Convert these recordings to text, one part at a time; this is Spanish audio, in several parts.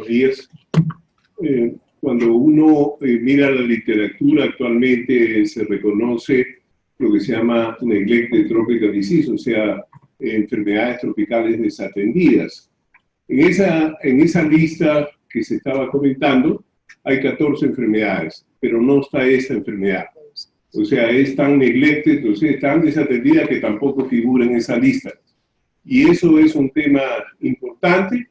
buenos días. Cuando uno mira la literatura actualmente se reconoce lo que se llama neglected tropical disease, o sea, enfermedades tropicales desatendidas. En esa lista que se estaba comentando hay 14 enfermedades, pero no está esa enfermedad. O sea, es tan neglected, o sea, tan desatendida que tampoco figura en esa lista. Y eso es un tema importante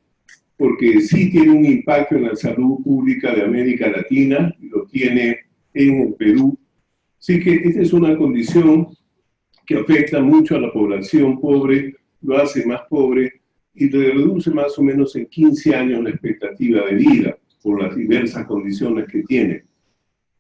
porque sí tiene un impacto en la salud pública de América Latina, y lo tiene en el Perú. Sí que esta es una condición que afecta mucho a la población pobre, lo hace más pobre y le reduce más o menos en 15 años la expectativa de vida por las diversas condiciones que tiene.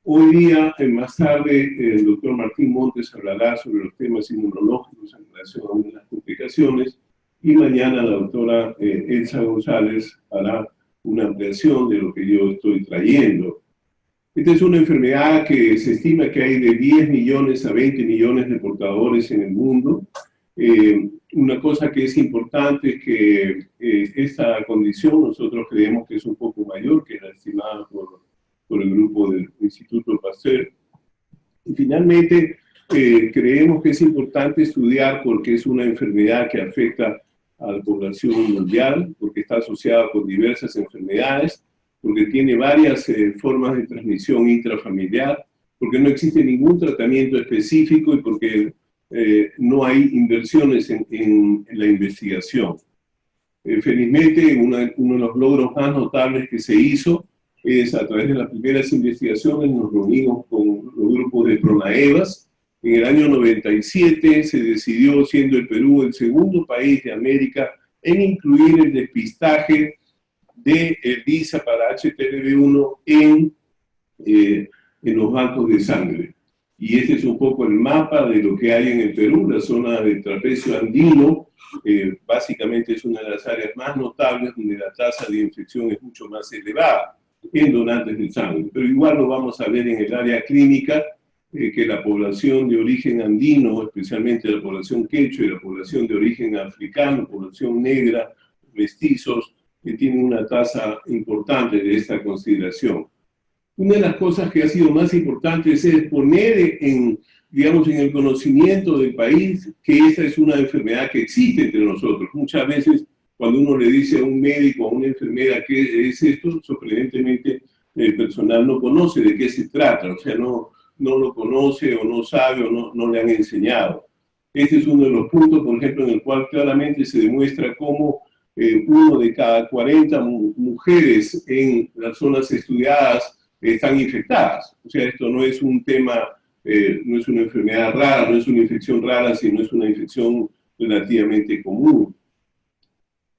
Hoy día, más tarde, el doctor Martín Montes hablará sobre los temas inmunológicos en relación a las complicaciones, y mañana la doctora Elsa González hará una ampliación de lo que yo estoy trayendo. Esta es una enfermedad que se estima que hay de 10 millones a 20 millones de portadores en el mundo. Una cosa que es importante es que esta condición nosotros creemos que es un poco mayor que la estimada por el grupo del Instituto Pasteur. Y finalmente, creemos que es importante estudiar porque es una enfermedad que afecta a la población mundial, porque está asociada con diversas enfermedades, porque tiene varias formas de transmisión intrafamiliar, porque no existe ningún tratamiento específico y porque no hay inversiones en la investigación. Felizmente, uno de los logros más notables que se hizo es a través de las primeras investigaciones nos reunimos con los grupos de Pronaevas. En el año 97 se decidió, siendo el Perú el segundo país de América, en incluir el despistaje de visa para HTLV1 en los bancos de sangre. Y este es un poco el mapa de lo que hay en el Perú. La zona del trapecio andino básicamente es una de las áreas más notables donde la tasa de infección es mucho más elevada en donantes de sangre. Pero igual lo vamos a ver en el área clínica, que la población de origen andino, especialmente la población quechua y la población de origen africano, población negra, mestizos, que tienen una tasa importante de esta consideración. Una de las cosas que ha sido más importantes es poner digamos, en el conocimiento del país que esta es una enfermedad que existe entre nosotros. Muchas veces, cuando uno le dice a un médico, a una enfermera qué es esto, sorprendentemente el personal no conoce de qué se trata, o sea, no lo conoce o no sabe o no le han enseñado. Este es uno de los puntos, por ejemplo, en el cual claramente se demuestra cómo uno de cada 40 mujeres en las zonas estudiadas están infectadas. O sea, esto no es un tema, no es una enfermedad rara, no es una infección rara, sino es una infección relativamente común.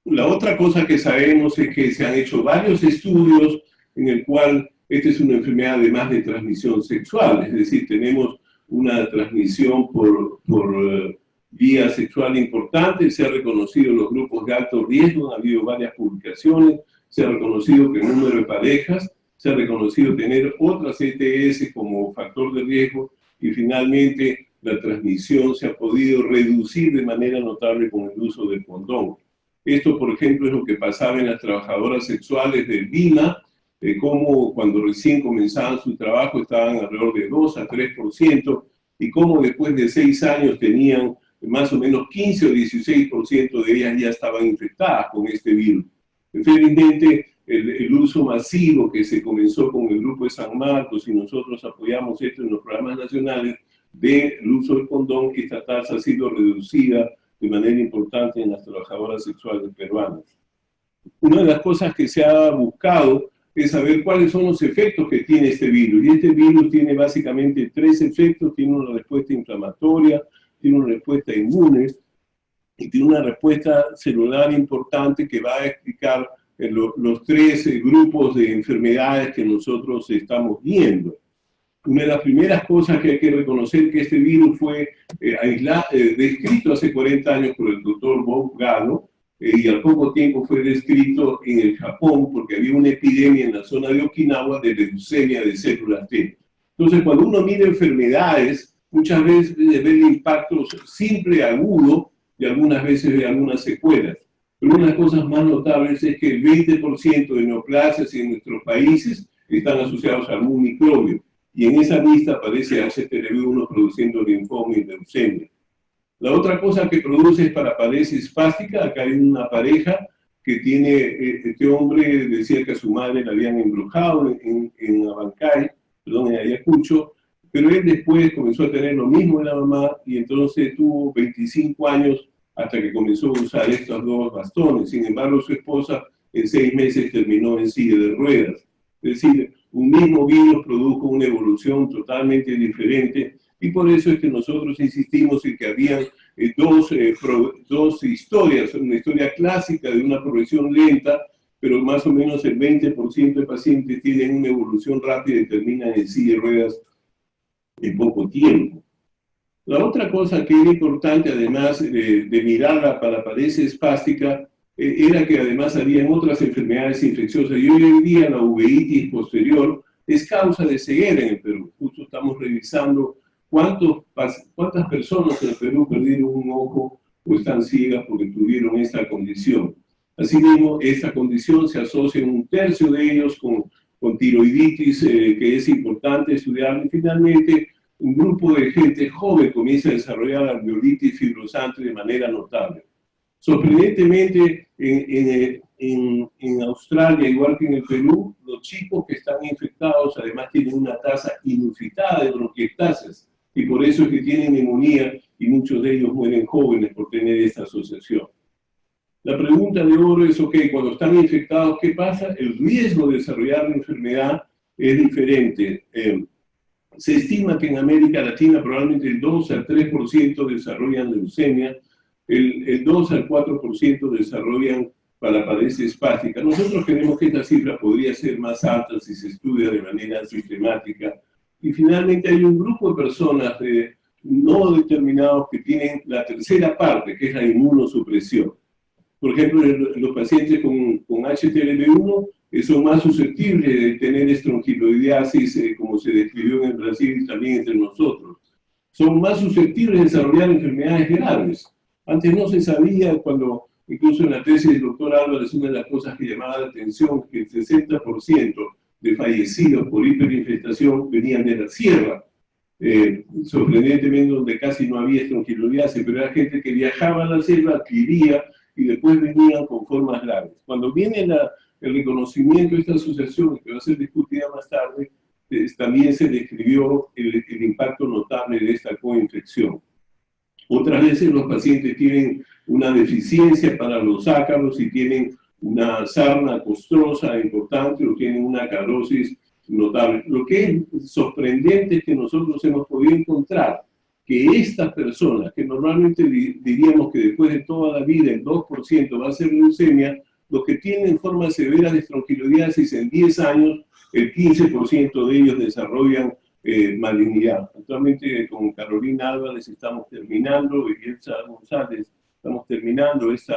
La otra cosa que sabemos es que se han hecho varios estudios en el cual esta es una enfermedad además de transmisión sexual, es decir, tenemos una transmisión por vía sexual importante, se ha reconocido los grupos de alto riesgo, ha habido varias publicaciones, se ha reconocido que el número de parejas, se ha reconocido tener otras ETS como factor de riesgo y finalmente la transmisión se ha podido reducir de manera notable con el uso del condón. Esto, por ejemplo, es lo que pasaba en las trabajadoras sexuales del BIMA, cómo cuando recién comenzaban su trabajo estaban alrededor de 2 a 3%, y cómo después de 6 años tenían más o menos 15 o 16% de ellas ya estaban infectadas con este virus. Felizmente, el uso masivo que se comenzó con el grupo de San Marcos, y nosotros apoyamos esto en los programas nacionales del uso del condón, esta tasa ha sido reducida de manera importante en las trabajadoras sexuales peruanas. Una de las cosas que se ha buscado es saber cuáles son los efectos que tiene este virus. Y este virus tiene básicamente 3 efectos. Tiene una respuesta inflamatoria, tiene una respuesta inmune y tiene una respuesta celular importante que va a explicar los 3 grupos de enfermedades que nosotros estamos viendo. Una de las primeras cosas que hay que reconocer es que este virus fue descrito hace 40 años por el doctor Bob Gallo, y al poco tiempo fue descrito en el Japón porque había una epidemia en la zona de Okinawa de leucemia de células T. Entonces, cuando uno mira enfermedades, muchas veces ve el impacto simple, agudo, y algunas veces ve algunas secuelas. Pero una de las cosas más notables es que el 20% de neoplasias en nuestros países están asociados a algún microbio, y en esa lista aparece HTLV1 produciendo linfoma y leucemia. La otra cosa que produce es paraparesia espástica. Acá hay una pareja que tiene, este hombre decía que a su madre la habían embrujado en Abancay, perdón, en Ayacucho, pero él después comenzó a tener lo mismo en la mamá y entonces tuvo 25 años hasta que comenzó a usar estos dos bastones. Sin embargo, su esposa en 6 meses terminó en silla de ruedas. Es decir, un mismo virus produjo una evolución totalmente diferente y por eso es que nosotros insistimos en que habían dos historias, una historia clásica de una progresión lenta, pero más o menos el 20% de pacientes tienen una evolución rápida y terminan en silla de ruedas en poco tiempo. La otra cosa que era importante, además de mirar la paraparesia espástica, era que además habían otras enfermedades infecciosas. Y hoy en día la uveitis posterior es causa de ceguera en el Perú. Justo estamos revisando cuántas personas en el Perú perdieron un ojo o están ciegas porque tuvieron esta condición. Asimismo, esta condición se asocia en 1/3 de ellos con tiroiditis, que es importante estudiar. Y finalmente, un grupo de gente joven comienza a desarrollar alveolitis fibrosante de manera notable. Sorprendentemente, en Australia, igual que en el Perú, los chicos que están infectados además tienen una tasa inusitada de bronquiectasias y por eso es que tienen neumonía y muchos de ellos mueren jóvenes por tener esta asociación. La pregunta de oro es, ok, cuando están infectados, ¿qué pasa? El riesgo de desarrollar la enfermedad es diferente. Se estima que en América Latina probablemente el 2 al 3% desarrollan leucemia, el 2 al 4% desarrollan paraparesia espástica. Nosotros creemos que esta cifra podría ser más alta si se estudia de manera sistemática. Y finalmente hay un grupo de personas no determinados que tienen la tercera parte, que es la inmunosupresión. Por ejemplo, los pacientes con HTLV1 son más susceptibles de tener estrongiloidiasis, como se describió en el Brasil y también entre nosotros. Son más susceptibles de desarrollar enfermedades graves. Antes no se sabía, cuando incluso en la tesis del doctor Álvarez, una de las cosas que llamaba la atención, que el 60% de fallecidos por hiperinfestación venían de la sierra, sorprendentemente donde casi no había estrongiloidiasis, pero era gente que viajaba a la selva, adquiría y después venían con formas graves. Cuando viene el reconocimiento de esta asociación, que va a ser discutida más tarde, también se describió el impacto notable de esta coinfección. Otras veces los pacientes tienen una deficiencia para los ácaros y tienen una sarna costrosa importante o tienen una calosis notable. Lo que es sorprendente es que nosotros hemos podido encontrar que estas personas, que normalmente diríamos que después de toda la vida el 2% va a ser leucemia, los que tienen formas severas de estrongiloidiasis en 10 años, el 15% de ellos desarrollan malignidad. Actualmente con Carolina Álvarez estamos terminando, y Elsa González, estamos terminando esta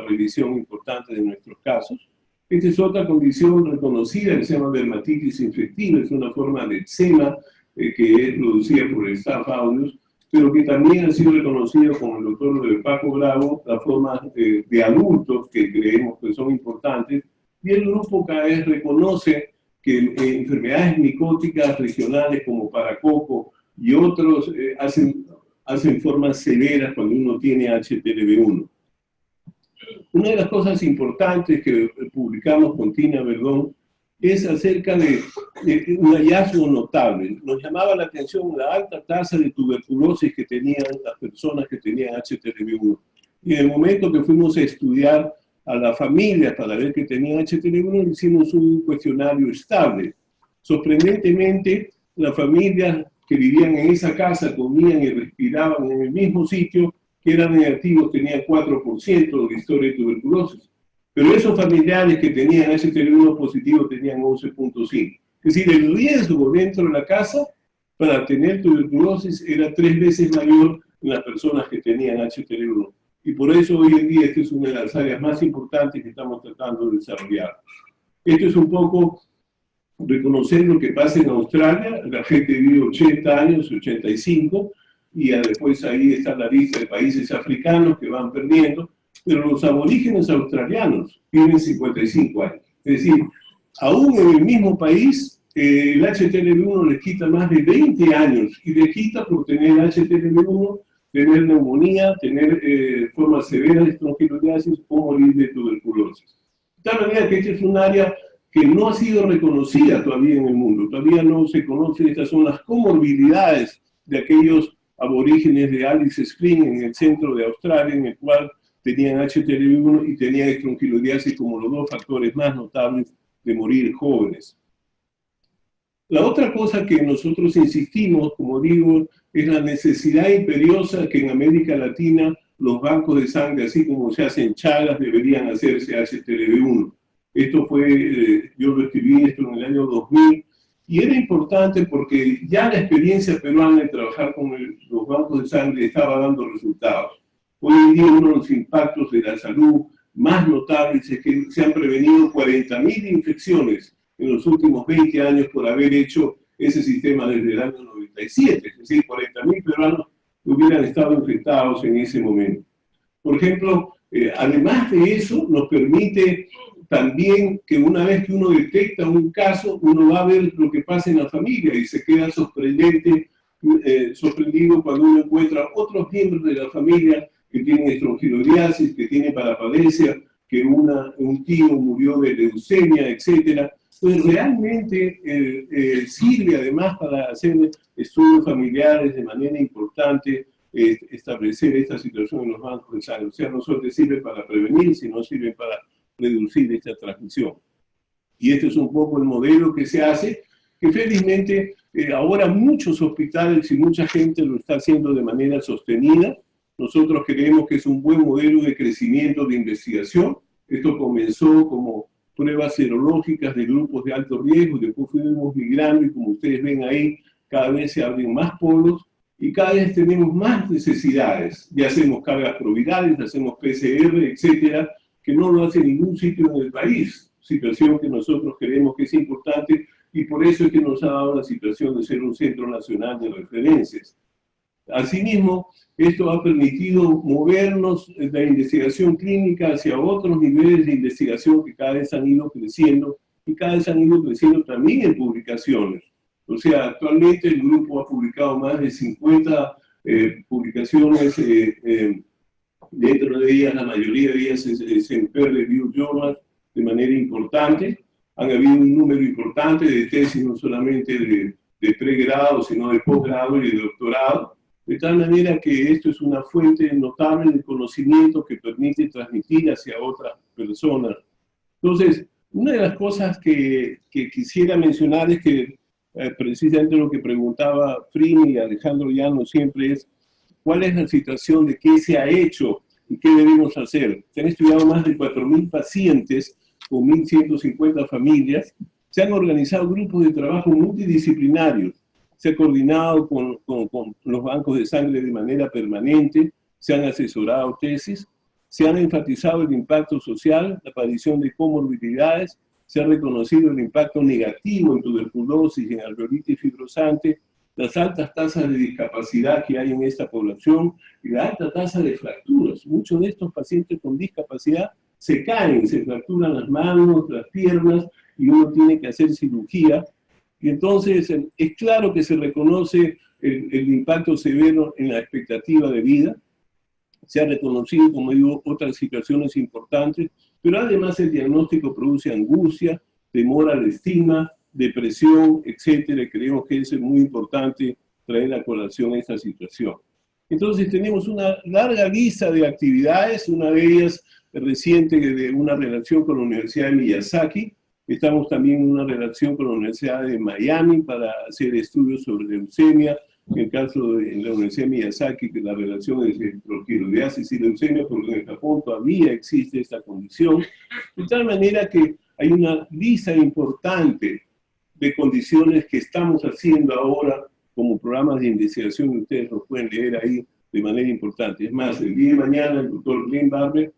revisión importante de nuestros casos. Esta es otra condición reconocida que se llama dermatitis infectiva, es una forma de eczema que es producida por el Staph aureus, pero que también ha sido reconocido con el doctor Paco Bravo, las formas de adultos que creemos que son importantes, y el grupo CAES reconoce que enfermedades micóticas regionales como paracoco y otros hacen formas severas cuando uno tiene HTLV1. Una de las cosas importantes que publicamos con Tina Verdón es acerca de un hallazgo notable. Nos llamaba la atención la alta tasa de tuberculosis que tenían las personas que tenían HTLV1. Y en el momento que fuimos a estudiar a la familia para ver que tenían HTLV1, hicimos un cuestionario estable. Sorprendentemente, las familias que vivían en esa casa comían y respiraban en el mismo sitio, que eran negativos, tenían 4% de historia de tuberculosis. Pero esos familiares que tenían HTLV1 positivo tenían 11.5. Es decir, el riesgo dentro de la casa para tener tuberculosis era 3 veces mayor en las personas que tenían HTLV1. Y por eso hoy en día esta es una de las áreas más importantes que estamos tratando de desarrollar. Esto es un poco reconocer lo que pasa en Australia. La gente vive 80 años, 85, y después ahí está la lista de países africanos que van perdiendo. pero los aborígenes australianos tienen 55 años. Es decir, aún en el mismo país, el HTLV1 les quita más de 20 años, y les quita por tener HTLV1, tener neumonía, tener formas severas de estrongiloidiasis o morir de tuberculosis. De tal manera que esta es un área que no ha sido reconocida todavía en el mundo. Todavía no se conoce, estas son las comorbilidades de aquellos aborígenes de Alice Springs en el centro de Australia, en el cual tenían HTLV1 y tenían estrongiloidiasis como los dos factores más notables de morir jóvenes. La otra cosa que nosotros insistimos, como digo, es la necesidad imperiosa que en América Latina los bancos de sangre, así como se hacen Chagas, deberían hacerse HTLV1. Esto fue, yo lo escribí esto en el año 2000, y era importante porque ya la experiencia peruana de trabajar con los bancos de sangre estaba dando resultados. Hoy en día uno de los impactos de la salud más notables es que se han prevenido 40.000 infecciones en los últimos 20 años por haber hecho ese sistema desde el año 97. Es decir, 40.000 peruanos hubieran estado infectados en ese momento. Por ejemplo, además de eso, nos permite también que una vez que uno detecta un caso, uno va a ver lo que pasa en la familia y se queda sorprendido cuando uno encuentra otros miembros de la familia que tienen estrongiloidiasis, que tienen paraplegia, que un tío murió de leucemia, etc. Pues realmente sirve además para hacer estudios familiares de manera importante, establecer esta situación en los bancos de sangre. O sea, no solo sirve para prevenir, sino sirve para reducir esta transmisión. Y este es un poco el modelo que se hace, que felizmente ahora muchos hospitales y mucha gente lo está haciendo de manera sostenida. Nosotros creemos que es un buen modelo de crecimiento de investigación. Esto comenzó como pruebas serológicas de grupos de alto riesgo, después fuimos migrando y como ustedes ven ahí, cada vez se abren más polos y cada vez tenemos más necesidades. Ya hacemos cargas provirales, hacemos PCR, etcétera, que no lo hace ningún sitio en el país, situación que nosotros creemos que es importante y por eso es que nos ha dado la situación de ser un centro nacional de referencias. Asimismo, esto ha permitido movernos de la investigación clínica hacia otros niveles de investigación que cada vez han ido creciendo y cada vez han ido creciendo también en publicaciones. O sea, actualmente el grupo ha publicado más de 50 publicaciones, dentro de ellas, la mayoría de ellas es en peer review journals de manera importante. Han habido un número importante de tesis, no solamente de pregrado, sino de posgrado y de doctorado. De tal manera que esto es una fuente notable de conocimiento que permite transmitir hacia otras personas. Entonces, una de las cosas que quisiera mencionar es que precisamente lo que preguntaba Frini y Alejandro Llano siempre es cuál es la situación de qué se ha hecho y qué debemos hacer. Se han estudiado más de 4.000 pacientes con 1.150 familias, se han organizado grupos de trabajo multidisciplinarios, se ha coordinado con los bancos de sangre de manera permanente, se han asesorado tesis, se han enfatizado el impacto social, la aparición de comorbilidades, se ha reconocido el impacto negativo en tuberculosis y en alveolitis fibrosante, las altas tasas de discapacidad que hay en esta población y la alta tasa de fracturas. Muchos de estos pacientes con discapacidad se caen, se fracturan las manos, las piernas y uno tiene que hacer cirugía. Y entonces es claro que se reconoce el impacto severo en la expectativa de vida. Se ha reconocido, como digo, otras situaciones importantes, pero además el diagnóstico produce angustia, temor al estigma, depresión, etcétera. Creemos que eso es muy importante traer a colación esta situación. Entonces tenemos una larga lista de actividades, una de ellas reciente de una relación con la Universidad de Miyazaki. Estamos también en una relación con la Universidad de Miami para hacer estudios sobre leucemia. En el caso de la Universidad de Miyazaki, que la relación es entre tiroidiasis y leucemia, porque en el Japón todavía existe esta condición. De tal manera que hay una lista importante de condiciones que estamos haciendo ahora como programas de investigación, y ustedes lo pueden leer ahí de manera importante. Es más, el día de mañana el doctor Glenn Barber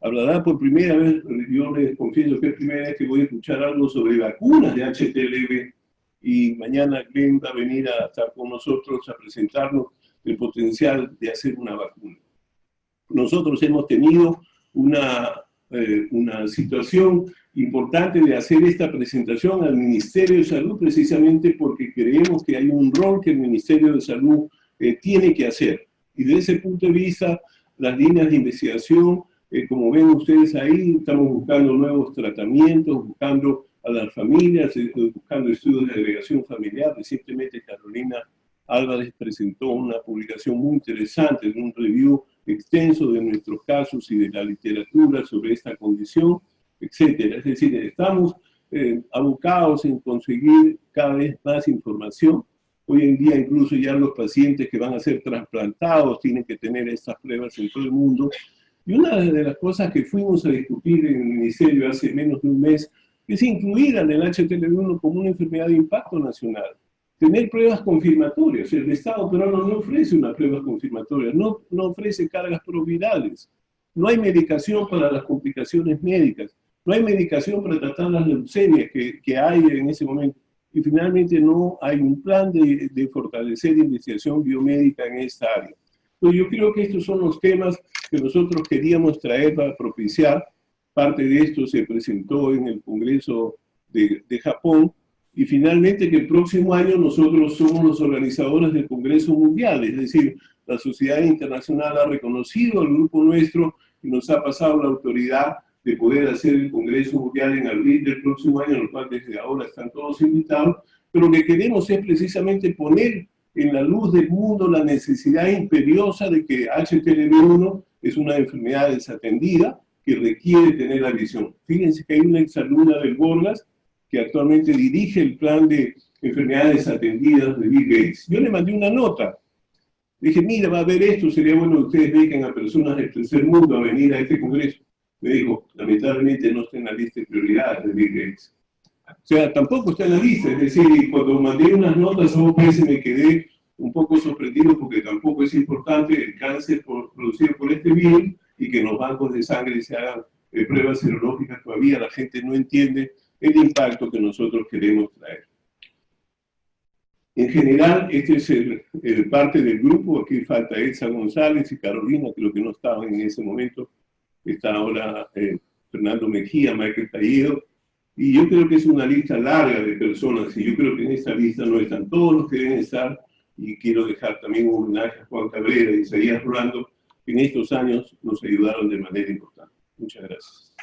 hablará por primera vez, yo les confieso que es la primera vez que voy a escuchar algo sobre vacunas de HTLV, y mañana Glenn va a venir a estar con nosotros a presentarnos el potencial de hacer una vacuna. nosotros hemos tenido una situación importante de hacer esta presentación al Ministerio de Salud, precisamente porque creemos que hay un rol que el Ministerio de Salud tiene que hacer. Y desde ese punto de vista, las líneas de investigación, como ven ustedes ahí, estamos buscando nuevos tratamientos, buscando a las familias, buscando estudios de agregación familiar. Recientemente Carolina Álvarez presentó una publicación muy interesante, un review extenso de nuestros casos y de la literatura sobre esta condición, etcétera. Es decir, estamos abocados en conseguir cada vez más información. Hoy en día incluso ya los pacientes que van a ser trasplantados tienen que tener estas pruebas en todo el mundo. Y una de las cosas que fuimos a discutir en el Ministerio hace menos de un mes es incluir al HTLV1 como una enfermedad de impacto nacional. Tener pruebas confirmatorias. El Estado peruano no ofrece una prueba confirmatoria, no ofrece cargas provirales. No hay medicación para las complicaciones médicas. No hay medicación para tratar las leucemias que hay en ese momento. Y finalmente no hay un plan de fortalecer investigación biomédica en esta área. Entonces yo creo que estos son los temas que nosotros queríamos traer para propiciar. Parte de esto se presentó en el Congreso de Japón. Y finalmente que el próximo año nosotros somos los organizadores del Congreso Mundial, es decir, la sociedad internacional ha reconocido al grupo nuestro y nos ha pasado la autoridad de poder hacer el Congreso Mundial en abril del próximo año, en el cual desde ahora están todos invitados, pero lo que queremos es precisamente poner en la luz del mundo la necesidad imperiosa de que HTLV1 es una enfermedad desatendida que requiere tener la visión. Fíjense que hay una exalumna del Borlas que actualmente dirige el plan de enfermedades atendidas de Bill Gates. Yo le mandé una nota. Le dije, mira, va a haber esto, sería bueno que ustedes bequen a personas del tercer mundo a venir a este congreso. Me dijo, lamentablemente no está en la lista de prioridades de Bill Gates. O sea, tampoco está en la lista. Es decir, cuando mandé unas notas a OPS me quedé un poco sorprendido porque tampoco es importante el cáncer producido por este virus y que en los bancos de sangre se hagan pruebas serológicas. Todavía la gente no entiende el impacto que nosotros queremos traer. En general, este es el parte del grupo. Aquí falta Elsa González y Carolina, creo que no estaban en ese momento. Está ahora Fernando Mejía, Michael Talledo. Y yo creo que es una lista larga de personas. Y yo creo que en esta lista no están todos los que deben estar. Y quiero dejar también un homenaje a Juan Cabrera y Isaías Rolando, que en estos años nos ayudaron de manera importante. Muchas gracias.